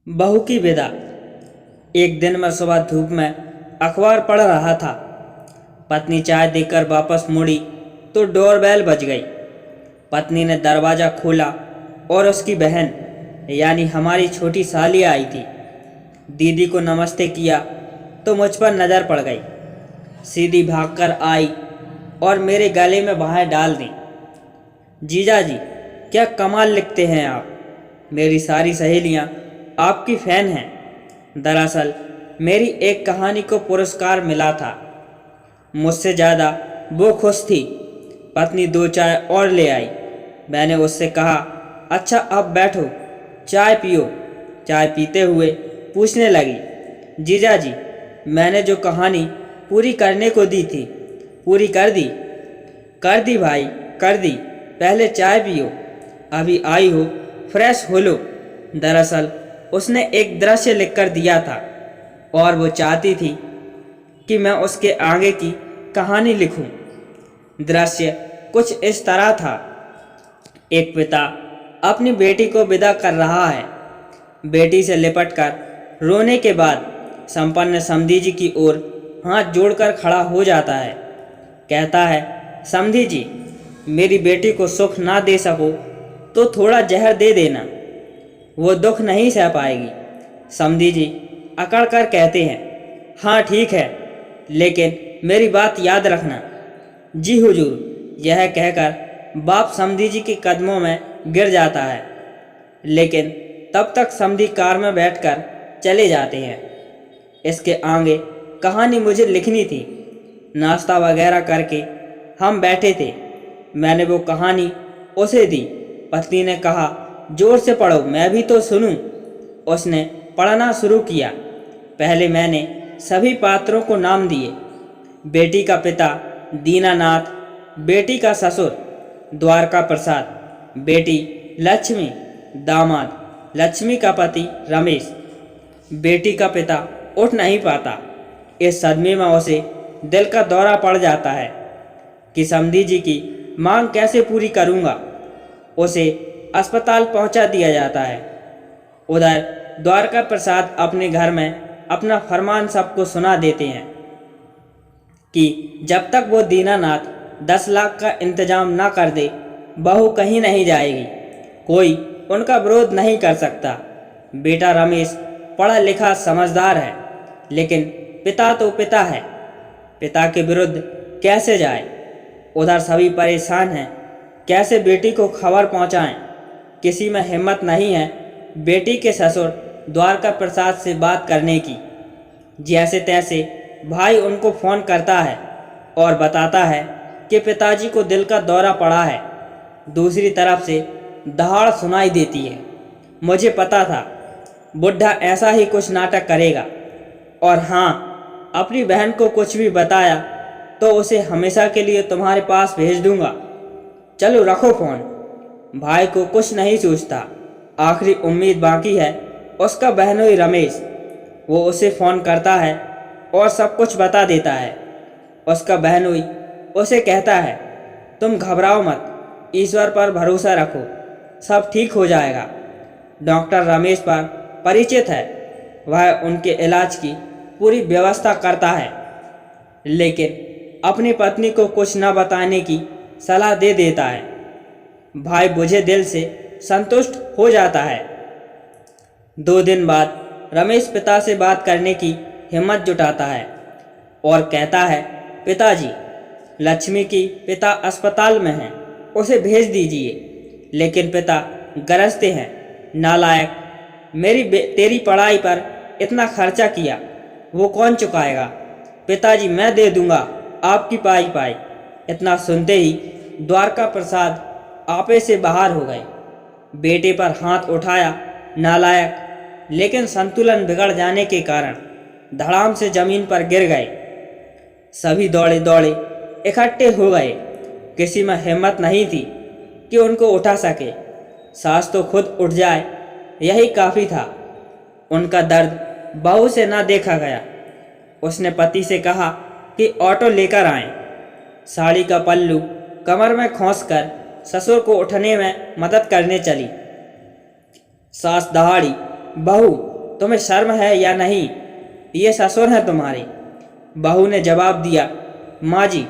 बहू की विदा। एक दिन मैं सुबह धूप में अखबार पढ़ रहा था। पत्नी चाय देकर वापस मुड़ी तो डोरबेल बज गई। पत्नी ने दरवाज़ा खोला और उसकी बहन यानी हमारी छोटी साली आई थी। दीदी को नमस्ते किया तो मुझ पर नज़र पड़ गई। सीधी भागकर आई और मेरे गले में बाहें डाल दी। जीजा जी, क्या कमाल लिखते हैं आप। मेरी सारी सहेलियां आपकी फ़ैन हैं। दरअसल मेरी एक कहानी को पुरस्कार मिला था। मुझसे ज़्यादा वो खुश थी। पत्नी 2 चाय और ले आई। मैंने उससे कहा, अच्छा अब बैठो, चाय पियो। चाय पीते हुए पूछने लगी, जीजा जी, मैंने जो कहानी पूरी करने को दी थी, पूरी कर दी? कर दी भाई, कर दी। पहले चाय पियो, अभी आई हो, फ्रेश हो लो। दरअसल उसने एक दृश्य लिखकर दिया था और वो चाहती थी कि मैं उसके आगे की कहानी लिखूं। दृश्य कुछ इस तरह था। एक पिता अपनी बेटी को विदा कर रहा है। बेटी से लिपटकर रोने के बाद संपन्न समधी जी की ओर हाथ जोड़कर खड़ा हो जाता है। कहता है, समधी जी, मेरी बेटी को सुख ना दे सको तो थोड़ा जहर दे देना, वो दुख नहीं सह पाएगी। समधी जी अकड़ कर कहते हैं, हाँ ठीक है, लेकिन मेरी बात याद रखना। जी हुजूर। यह कहकर बाप समधी जी के कदमों में गिर जाता है, लेकिन तब तक समधी कार में बैठकर चले जाते हैं। इसके आगे कहानी मुझे लिखनी थी। नाश्ता वगैरह करके हम बैठे थे। मैंने वो कहानी उसे दी। पत्नी ने कहा, जोर से पढ़ो, मैं भी तो सुनूं। उसने पढ़ना शुरू किया। पहले मैंने सभी पात्रों को नाम दिए। बेटी का पिता दीनानाथ, बेटी का ससुर द्वारका प्रसाद, बेटी लक्ष्मी, दामाद लक्ष्मी का पति रमेश। बेटी का पिता उठ नहीं पाता। इस सदमे में उसे दिल का दौरा पड़ जाता है कि समधी जी की मांग कैसे पूरी करूंगा। उसे अस्पताल पहुंचा दिया जाता है। उधर द्वारका प्रसाद अपने घर में अपना फरमान सबको सुना देते हैं कि जब तक वो दीनानाथ 10 लाख का इंतजाम ना कर दे, बहू कहीं नहीं जाएगी। कोई उनका विरोध नहीं कर सकता। बेटा रमेश पढ़ा लिखा समझदार है, लेकिन पिता तो पिता है। पिता के विरुद्ध कैसे जाए? उधर सभी परेशान हैं, कैसे बेटी को खबर पहुंचाएं। किसी में हिम्मत नहीं है बेटी के ससुर द्वारका प्रसाद से बात करने की। जैसे तैसे भाई उनको फ़ोन करता है और बताता है कि पिताजी को दिल का दौरा पड़ा है। दूसरी तरफ से दहाड़ सुनाई देती है। मुझे पता था बुढ़ा ऐसा ही कुछ नाटक करेगा, और हाँ, अपनी बहन को कुछ भी बताया तो उसे हमेशा के लिए तुम्हारे पास भेज दूंगा। चलो रखो फ़ोन। भाई को कुछ नहीं सूझता। आखिरी उम्मीद बाकी है उसका बहनोई रमेश। वो उसे फ़ोन करता है और सब कुछ बता देता है। उसका बहनोई उसे कहता है, तुम घबराओ मत, ईश्वर पर भरोसा रखो, सब ठीक हो जाएगा। डॉक्टर रमेश पर परिचित है, वह उनके इलाज की पूरी व्यवस्था करता है, लेकिन अपनी पत्नी को कुछ न बताने की सलाह दे देता है। भाई बुझे दिल से संतुष्ट हो जाता है। 2 दिन बाद रमेश पिता से बात करने की हिम्मत जुटाता है और कहता है, पिताजी, लक्ष्मी की पिता अस्पताल में हैं, उसे भेज दीजिए। लेकिन पिता गरजते हैं, नालायक, तेरी पढ़ाई पर इतना खर्चा किया, वो कौन चुकाएगा? पिताजी, मैं दे दूंगा आपकी पाई पाई। इतना सुनते ही द्वारका प्रसाद आपे से बाहर हो गए। बेटे पर हाथ उठाया, नालायक, लेकिन संतुलन बिगड़ जाने के कारण धड़ाम से जमीन पर गिर गए। सभी दौड़े दौड़े इकट्ठे हो गए। किसी में हिम्मत नहीं थी कि उनको उठा सके। सास तो खुद उठ जाए, यही काफ़ी था। उनका दर्द बहू से ना देखा गया। उसने पति से कहा कि ऑटो लेकर आएं। साड़ी का पल्लू कमर में खोंसकर ससुर को उठने में मदद करने चली। सास दहाड़ी, बहू तुम्हें शर्म है या नहीं? ये ससुर हैं तुम्हारे। बहू ने जवाब दिया, माँ जी,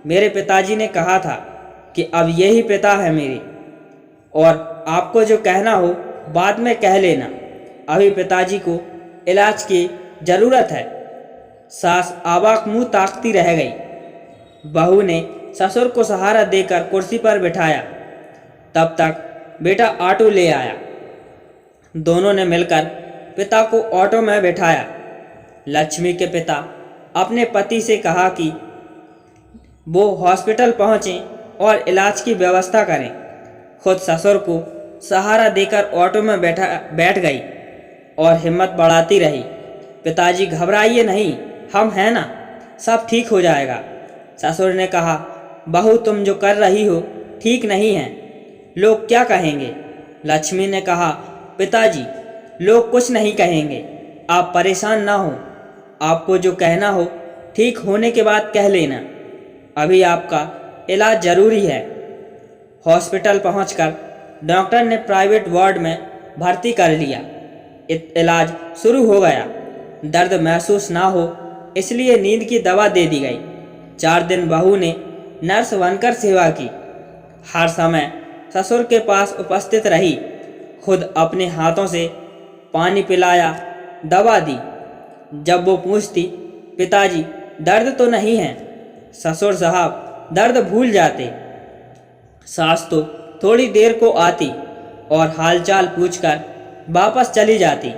मेरे पिताजी ने कहा था कि अब यही पिता है मेरे, और आपको जो कहना हो बाद में कह लेना। अभी पिताजी को इलाज की ज़रूरत है। सास आबाक मुंह ताकती रह गई। बहू ने ससुर को सहारा देकर कुर्सी पर बिठाया। तब तक बेटा ऑटो ले आया। दोनों ने मिलकर पिता को ऑटो में बिठाया। लक्ष्मी के पिता अपने पति से कहा कि वो हॉस्पिटल पहुँचें और इलाज की व्यवस्था करें। खुद ससुर को सहारा देकर ऑटो में बैठ गई और हिम्मत बढ़ाती रही। पिताजी, घबराइए नहीं, हम हैं ना, सब ठीक हो जाएगा। ससुर ने कहा, बहू तुम जो कर रही हो ठीक नहीं है, लोग क्या कहेंगे? लक्ष्मी ने कहा, पिताजी लोग कुछ नहीं कहेंगे, आप परेशान ना हो। आपको जो कहना हो ठीक होने के बाद कह लेना। अभी आपका इलाज ज़रूरी है। हॉस्पिटल पहुंचकर डॉक्टर ने प्राइवेट वार्ड में भर्ती कर लिया। इलाज शुरू हो गया। दर्द महसूस ना हो इसलिए नींद की दवा दे दी गई। 4 दिन बहू ने नर्स बनकर सेवा की। हर समय ससुर के पास उपस्थित रही। खुद अपने हाथों से पानी पिलाया, दवा दी। जब वो पूछती, पिताजी दर्द तो नहीं है? ससुर साहब दर्द भूल जाते। सास तो थोड़ी देर को आती और हालचाल पूछकर वापस चली जाती।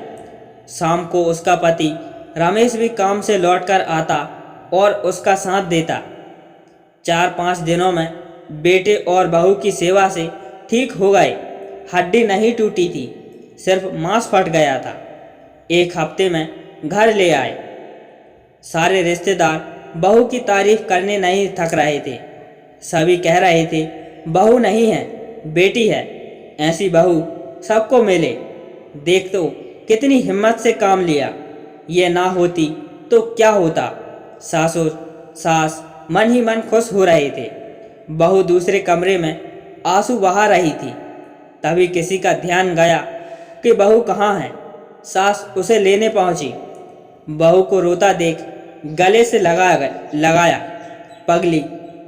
शाम को उसका पति रमेश भी काम से लौटकर आता और उसका साथ देता। 4-5 दिनों में बेटे और बहू की सेवा से ठीक हो गए। हड्डी नहीं टूटी थी, सिर्फ मांस फट गया था। 1 हफ्ते में घर ले आए। सारे रिश्तेदार बहू की तारीफ करने नहीं थक रहे थे। सभी कह रहे थे, बहू नहीं है, बेटी है। ऐसी बहू सबको मिले। देख तो कितनी हिम्मत से काम लिया। ये ना होती तो क्या होता? ससुर सास मन ही मन खुश हो रहे थे। बहू दूसरे कमरे में आंसू बहा रही थी। तभी किसी का ध्यान गया कि बहू कहाँ है। सास उसे लेने पहुंची। बहू को रोता देख गले से लगाया, पगली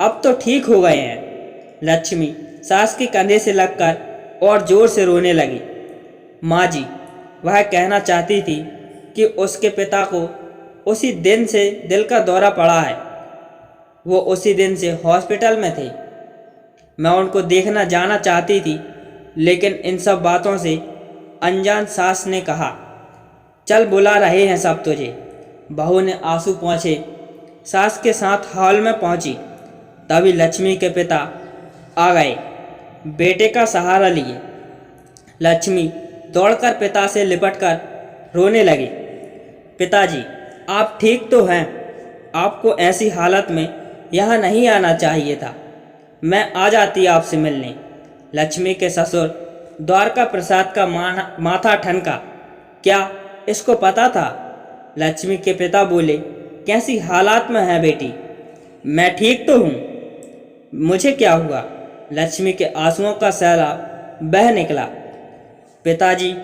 अब तो ठीक हो गए हैं। लक्ष्मी सास के कंधे से लगकर और जोर से रोने लगी। माँ जी, वह कहना चाहती थी कि उसके पिता को उसी दिन से दिल का दौरा पड़ा है। वो उसी दिन से हॉस्पिटल में थे। मैं उनको देखना जाना चाहती थी, लेकिन इन सब बातों से अनजान सास ने कहा, चल बुला रहे हैं सब तुझे। बहू ने आंसू पोंछे सास के साथ हॉल में पहुंची। तभी लक्ष्मी के पिता आ गए, बेटे का सहारा लिए। लक्ष्मी दौड़कर पिता से लिपटकर रोने लगी। पिताजी, आप ठीक तो हैं? आपको ऐसी हालत में यहाँ नहीं आना चाहिए था। मैं आ जाती आपसे मिलने। लक्ष्मी के ससुर द्वारका प्रसाद का माथा ठनका। क्या इसको पता था? लक्ष्मी के पिता बोले, कैसी हालात में है बेटी? मैं ठीक तो हूँ, मुझे क्या हुआ? लक्ष्मी के आंसुओं का सैलाब बह निकला। पिताजी,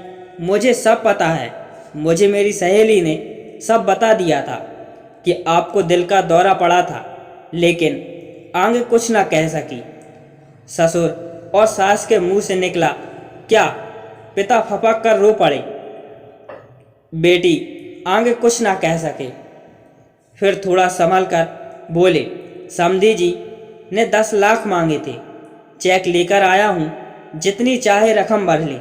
मुझे सब पता है। मुझे मेरी सहेली ने सब बता दिया था कि आपको दिल का दौरा पड़ा था, लेकिन आगे कुछ ना कह सकी। ससुर और सास के मुंह से निकला, क्या? पिता फपक कर रो पड़े। बेटी आगे कुछ ना कह सके। फिर थोड़ा संभल कर बोले, समधी जी ने 10 लाख मांगे थे। चेक लेकर आया हूँ, जितनी चाहे रकम भर ले।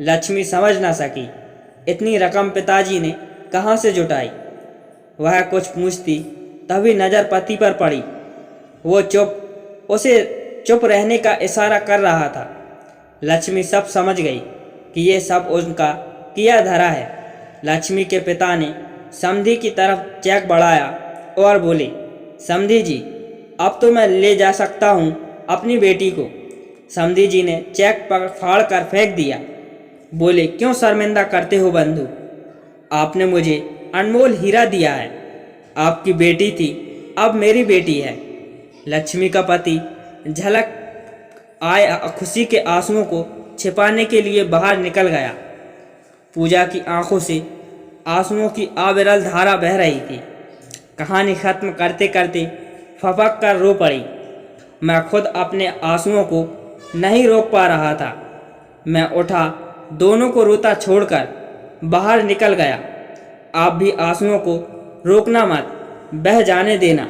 लक्ष्मी समझ ना सकी इतनी रकम पिताजी ने कहाँ से जुटाई। वह कुछ पूछती, तभी नज़र पति पर पड़ी। वो उसे चुप रहने का इशारा कर रहा था। लक्ष्मी सब समझ गई कि ये सब उनका किया धरा है। लक्ष्मी के पिता ने समधी की तरफ चेक बढ़ाया और बोले, समधी जी, अब तो मैं ले जा सकता हूँ अपनी बेटी को। समधी जी ने चेक पर फाड़ कर फेंक दिया। बोले, क्यों शर्मिंदा करते हो बंधु? आपने मुझे अनमोल हीरा दिया है। आपकी बेटी थी, अब मेरी बेटी है। लक्ष्मी का पति झलक आए खुशी के आंसुओं को छिपाने के लिए बाहर निकल गया। पूजा की आंखों से आंसुओं की अविरल धारा बह रही थी। कहानी खत्म करते करते फपक कर रो पड़ी। मैं खुद अपने आंसुओं को नहीं रोक पा रहा था। मैं उठा, दोनों को रोता छोड़कर बाहर निकल गया। आप भी आंसुओं को रोकना मत, बह जाने देना।